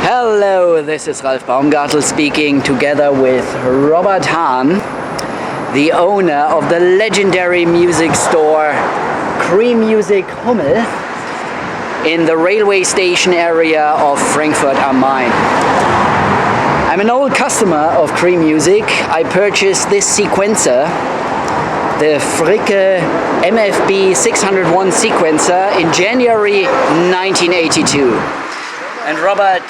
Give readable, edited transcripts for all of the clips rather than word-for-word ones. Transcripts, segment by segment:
Hello, this is Ralf Baumgartl speaking together with Robert Hahn, the owner of the legendary music store Cream Music Hummel in the railway station area of Frankfurt am Main. I'm an old customer of Cream Music. I purchased this sequencer, the Fricke MFB 601 sequencer, in January 1982. And Robert,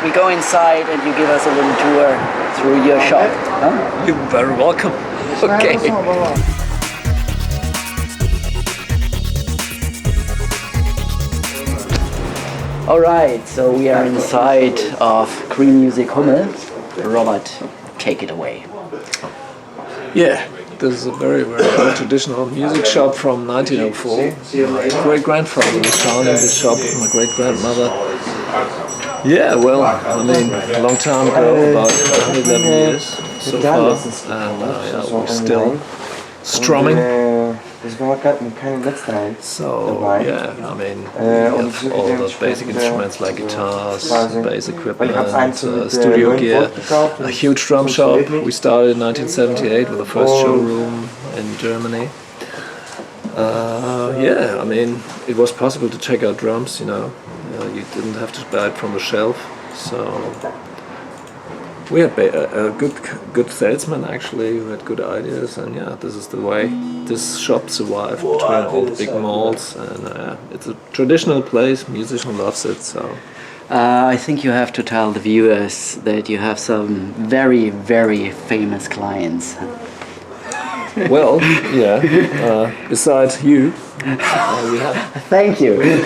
we go inside and you give us a little tour through your shop. Huh? You're very welcome. Okay. All right, so we are inside of Cream Music Hummel. Robert, take it away. Yeah, this is a very, very old traditional music shop from 1904. My great-grandfather was founding this shop with my great-grandmother. Yeah, well, I mean, a long time ago, about 111 years so far, and yeah, we're still strumming. So, yeah, I mean, we have all the basic instruments like guitars, bass equipment, studio gear, a huge drum shop. We started in 1978 with the first showroom in Germany. Yeah, I mean, it was possible to check out drums, you know. You didn't have to buy it from the shelf, so we had a good salesman actually who had good ideas, and yeah, this is the way this shop survived between all the big malls, and it's a traditional place. Musician loves it, so. I think you have to tell the viewers that you have some very, very famous clients. Well, yeah. Besides you, we have. Thank you. We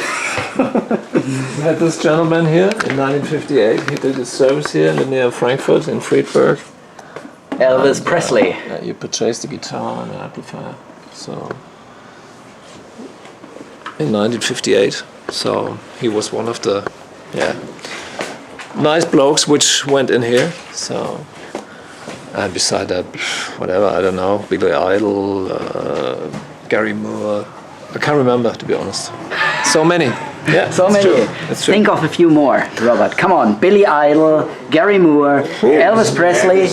had this gentleman here in 1958. He did his service here near Frankfurt in Friedberg. Elvis Presley. You purchased a guitar and an amplifier. So in 1958. So he was one of the nice blokes which went in here. So. And beside that, whatever, I don't know, Billy Idol, Gary Moore, I can't remember, to be honest. So many. Yeah, so many. That's true. Think of a few more, Robert. Come on, Billy Idol, Gary Moore, Elvis Presley.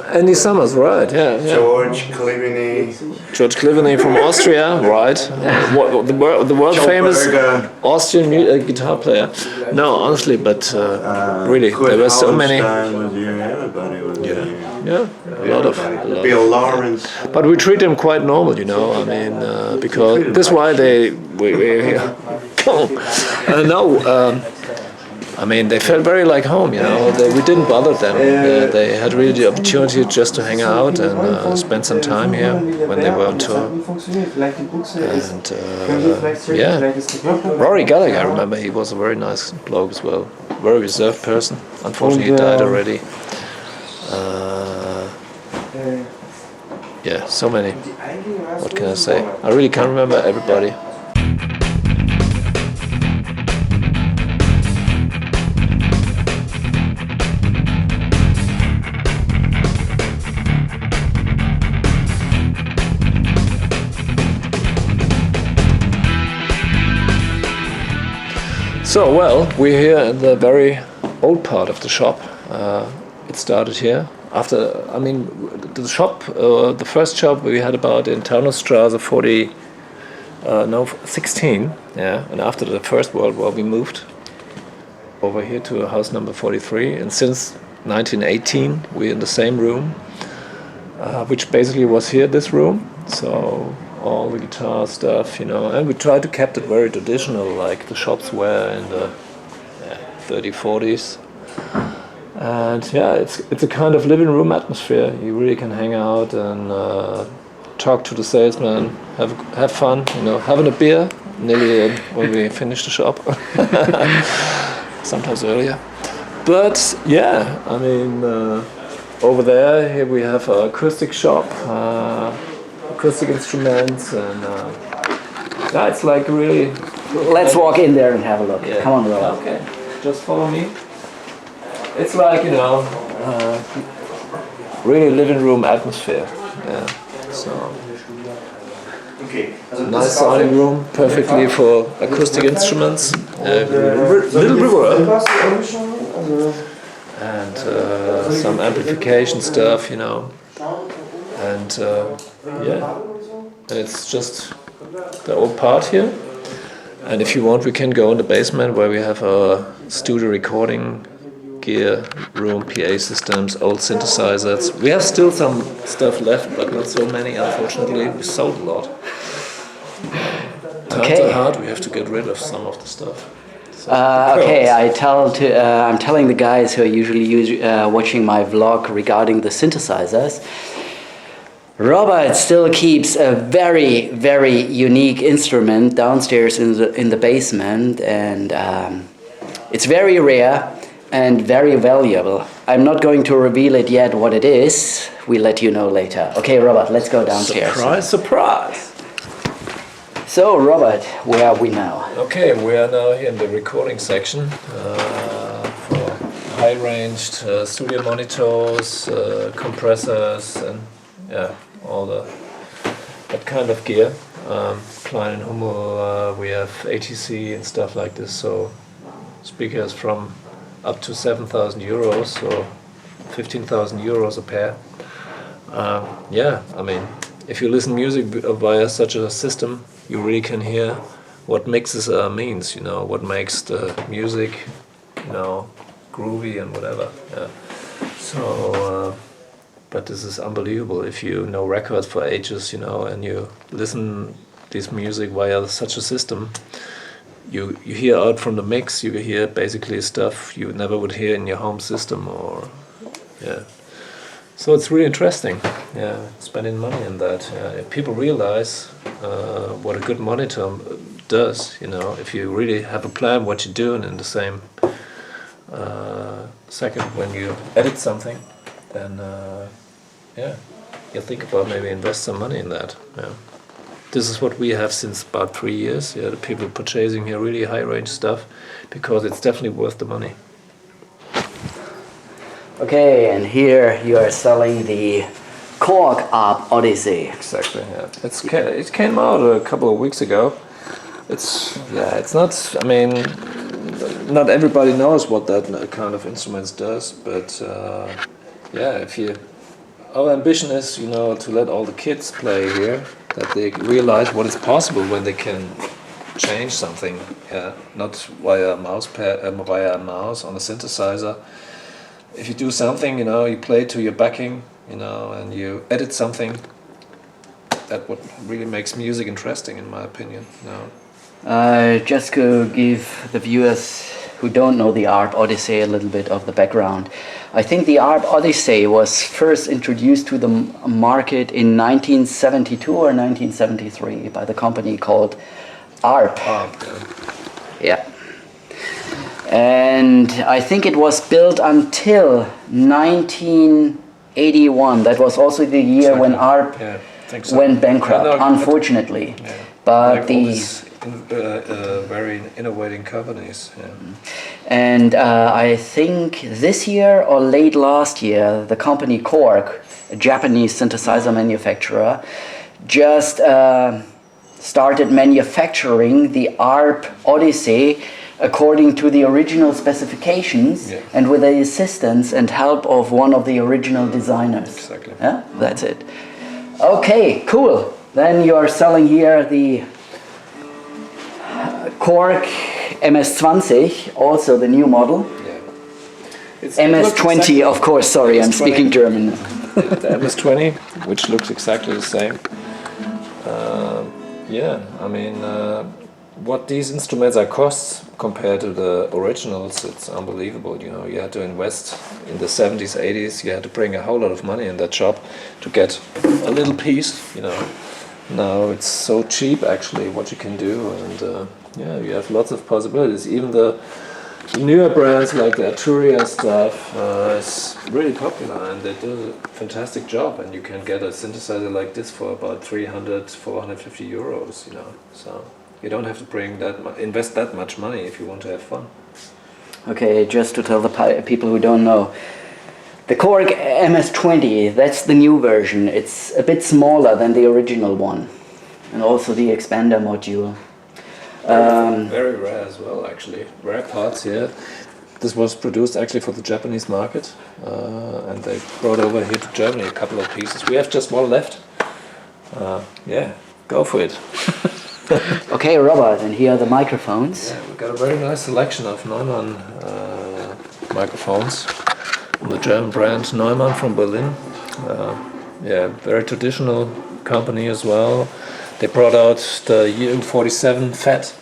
Andy Summers, right? Yeah. George Cliveny. George Cliveny from Austria, right? The world famous Austrian guitar player. No, honestly, but really, there were so many. Yeah, a lot of. Bill Lawrence. But we treat them quite normal, you know. I mean, because this is why we're here. I mean, they felt very like home, you know. We didn't bother them. They had really the opportunity just to hang out and spend some time here when they were on tour. And yeah, Rory Gallagher, I remember, he was a very nice bloke as well. Very reserved person. Unfortunately, he died already. Yeah, so many. What can I say? I really can't remember everybody. So, well, we're here in the very old part of the shop. It started here. After, I mean, the shop, the first shop we had about in Taunusstraße 16, yeah. And after the First World War, we moved over here to house number 43. And since 1918, we're in the same room, which basically was here, this room. So all the guitar stuff, you know, and we tried to keep it very traditional, like the shops were in the 30s, 40s. And yeah, it's a kind of living room atmosphere. You really can hang out and talk to the salesman, have fun, you know, having a beer nearly when we finish the shop. Sometimes earlier. But yeah, I mean, over there, here we have an acoustic shop, acoustic instruments, and yeah, it's like really. Let's walk in there and have a look. Yeah. Come on, Robert. Okay, just follow me. It's like, you know, really living room atmosphere. Yeah. So Okay. Nice sounding room, perfectly for acoustic instruments. Little reverb. And some amplification stuff, you know. And yeah, and it's just the old part here. And if you want, we can go in the basement where we have our studio recording gear room, PA systems, old synthesizers. We have still some stuff left, but not so many, unfortunately. We sold a lot. Times are hard, we have to get rid of some of the stuff. So, okay, I'm telling the guys who are usually watching my vlog regarding the synthesizers. Robert still keeps a very, very unique instrument downstairs in the basement, and it's very rare and very valuable. I'm not going to reveal it yet what it is. We'll let you know later. Okay, Robert, let's go downstairs. Surprise, surprise! So, Robert, where are we now? Okay, we are now here in the recording section for high-ranged studio monitors, compressors, and yeah, all that kind of gear. Klein and Hummel, we have ATC and stuff like this. So speakers from up to 7,000 euros or 15,000 euros a pair. Yeah, I mean, if you listen music via such a system, you really can hear what mixes means, you know, what makes the music, you know, groovy and whatever. Yeah. So, but this is unbelievable if you know records for ages, you know, and you listen this music via such a system. You hear out from the mix, you hear basically stuff you never would hear in your home system, or yeah. So it's really interesting, yeah, spending money on that. If people realize what a good monitor does, you know, if you really have a plan what you're doing in the same second when you edit something, then yeah, you think about maybe invest some money in that. Yeah. This is what we have since about 3 years. Yeah, the people purchasing here really high range stuff because it's definitely worth the money. Okay, and here you are selling the Korg ARP Odyssey. Exactly. Yeah, it came out a couple of weeks ago. It's not. I mean, not everybody knows what that kind of instruments does, but yeah, our ambition is, you know, to let all the kids play here, that they realize what is possible when they can change something. Yeah, not via a mouse on a synthesizer. If you do something, you know, you play to your backing, you know, and you edit something, that what really makes music interesting, in my opinion. You know. Just to give the viewers who don't know the ARP Odyssey a little bit of the background. I think the ARP Odyssey was first introduced to the market in 1972 or 1973 by the company called ARP. Yeah. And I think it was built until 1981. That was also the year when ARP went bankrupt, unfortunately. Yeah. But very innovating companies. Yeah. And I think this year or late last year, the company Korg, a Japanese synthesizer manufacturer, just started manufacturing the ARP Odyssey according to the original specifications, yeah, and with the assistance and help of one of the original designers. Exactly. Yeah, that's it. Okay, cool. Then you are selling here the Korg MS-20, also the new model. Yeah. MS-20, exactly, of course, sorry, I'm speaking German. The MS-20, which looks exactly the same. Yeah, I mean, what these instruments are costs compared to the originals, it's unbelievable. You know, you had to invest in the 70s, 80s, you had to bring a whole lot of money in that shop to get a little piece, you know. Now it's so cheap actually what you can do, and yeah, you have lots of possibilities. Even the newer brands like the Arturia stuff is really popular, and they do a fantastic job, and you can get a synthesizer like this for about 300, 450 euros, you know. So you don't have to invest that much money if you want to have fun. Okay, just to tell the people who don't know, the Korg MS-20, that's the new version. It's a bit smaller than the original one. And also the expander module. Very rare as well, actually. Rare parts here. This was produced actually for the Japanese market, and they brought over here to Germany a couple of pieces. We have just one left. Yeah, go for it. Okay, Robert, and here are the microphones. Yeah, we've got a very nice selection of Neumann microphones from the German brand Neumann from Berlin. Yeah, very traditional company as well. They brought out the U47 FAT,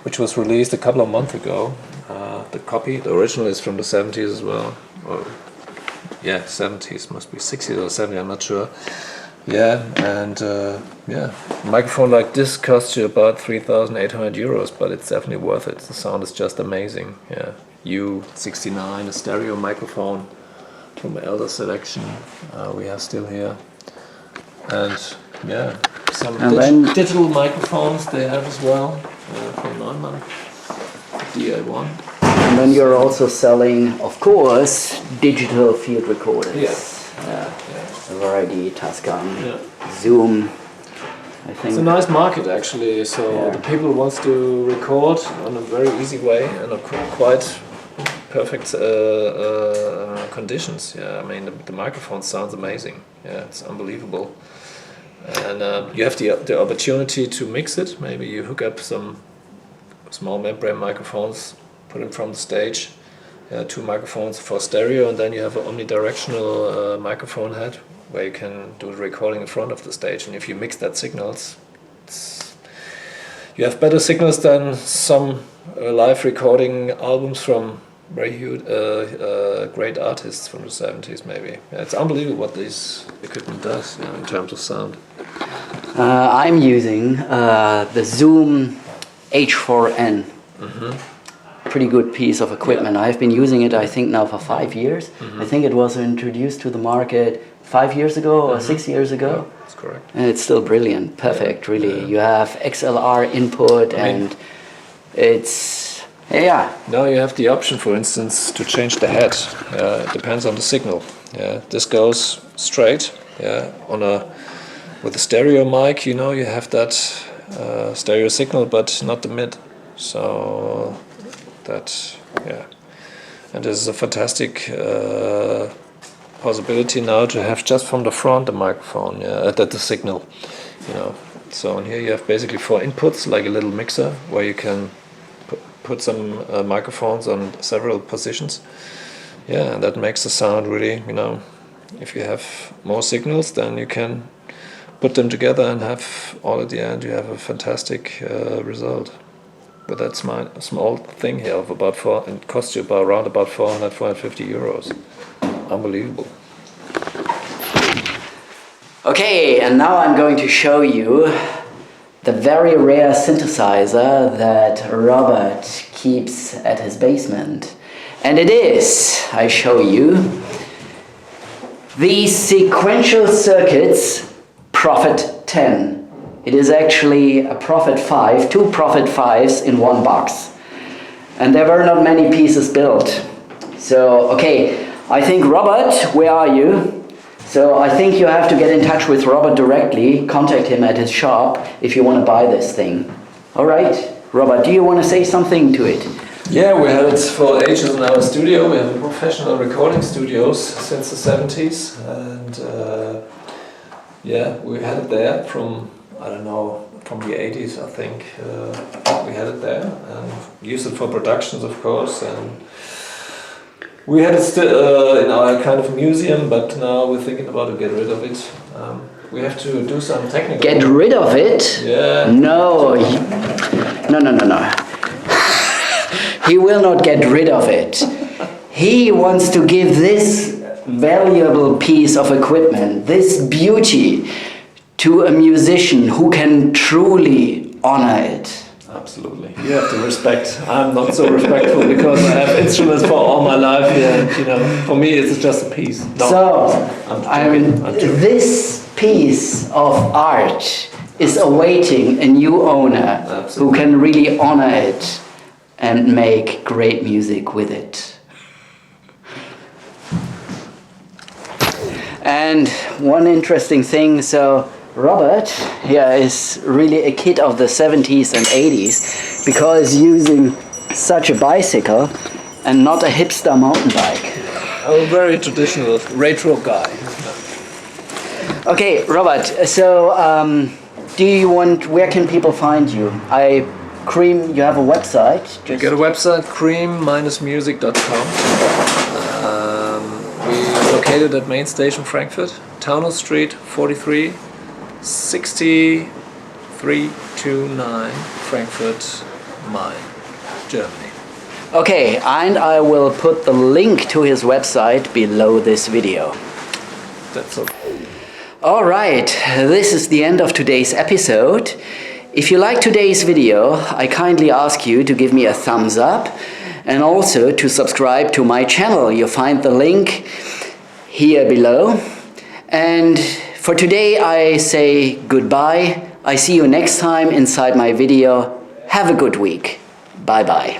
which was released a couple of months ago. The original is from the 70s as well. Or, yeah, 70s, must be 60s or 70s, I'm not sure. Yeah, and yeah, a microphone like this costs you about 3,800 euros, but it's definitely worth it. The sound is just amazing. Yeah, U69, a stereo microphone from Elder selection we have still here. And yeah, some digital microphones they have as well from Neumann, DA1. And then you're also selling, of course, digital field recorders. Yeah. A variety, Tascam, Zoom. I think it's a nice market actually. So the people wants to record on a very easy way and a quite perfect conditions. Yeah, I mean the microphone sounds amazing. Yeah, it's unbelievable. And you have the opportunity to mix it. Maybe you hook up some small membrane microphones, put them from the stage, 2 microphones for stereo, and then you have an omnidirectional microphone head where you can do the recording in front of the stage. And if you mix that signals, you have better signals than some live recording albums from very huge, great artists from the 70s maybe. Yeah, it's unbelievable what this equipment does in terms of sound. I'm using the Zoom H4n. Pretty good piece of equipment. I've been using it, I think, now for 5 years. I think it was introduced to the market 5 years ago or 6 years ago. Yeah, that's correct. And it's still brilliant, perfect, really. You have XLR input and it's, Now you have the option, for instance, to change the head. It depends on the signal. Yeah, this goes straight. Yeah, with a stereo mic, you have that stereo signal, but not the mid. So that, and this is a fantastic possibility now to have just from the front the microphone, the signal, So in here you have basically 4 inputs, like a little mixer, where you can put some microphones on several positions. Yeah, and that makes the sound really, if you have more signals, then you can put them together and have all at the end, you have a fantastic result. But that's my small thing here of about it costs you around 450 euros. Unbelievable. Okay, and now I'm going to show you the very rare synthesizer that Robert keeps at his basement. And it is, I show you, the Sequential Circuits Prophet 10. It is actually a Prophet 5, 2 Prophet 5s in one box. And there were not many pieces built. So, okay, I think Robert, where are you? So I think you have to get in touch with Robert directly, contact him at his shop if you want to buy this thing. All right, Robert, do you want to say something to it? Yeah, we had it for ages in our studio. We have professional recording studios since the 70s. And we had it there from, I don't know, from the 80s, I think. We had it there and used it for productions, of course. And we had it still in our kind of museum, but now we're thinking about to get rid of it. We have to do some technical... Get rid of it? Yeah. No. No. He will not get rid of it. He wants to give this valuable piece of equipment, this beauty, to a musician who can truly honor it. Absolutely. You have to respect. I'm not so respectful because I have instruments for all my life here. For me it's just a piece. No, so, I'm joking. This piece of art is awaiting a new owner who can really honor it and make great music with it. And one interesting thing, so Robert here is really a kid of the 70s and 80s because using such a bicycle and not a hipster mountain bike. I'm a very traditional retro guy. Okay, Robert, so where can people find you? You have a website? You get a website, cream-music.com. We're located at Main Station, Frankfurt, Taunus Street, 43, 6329, Frankfurt, Main, Germany. Okay, and I will put the link to his website below this video. That's okay. All right, this is the end of today's episode. If you like today's video, I kindly ask you to give me a thumbs up and also to subscribe to my channel. You'll find the link here below. And for today, I say goodbye. I see you next time inside my video. Have a good week. Bye-bye.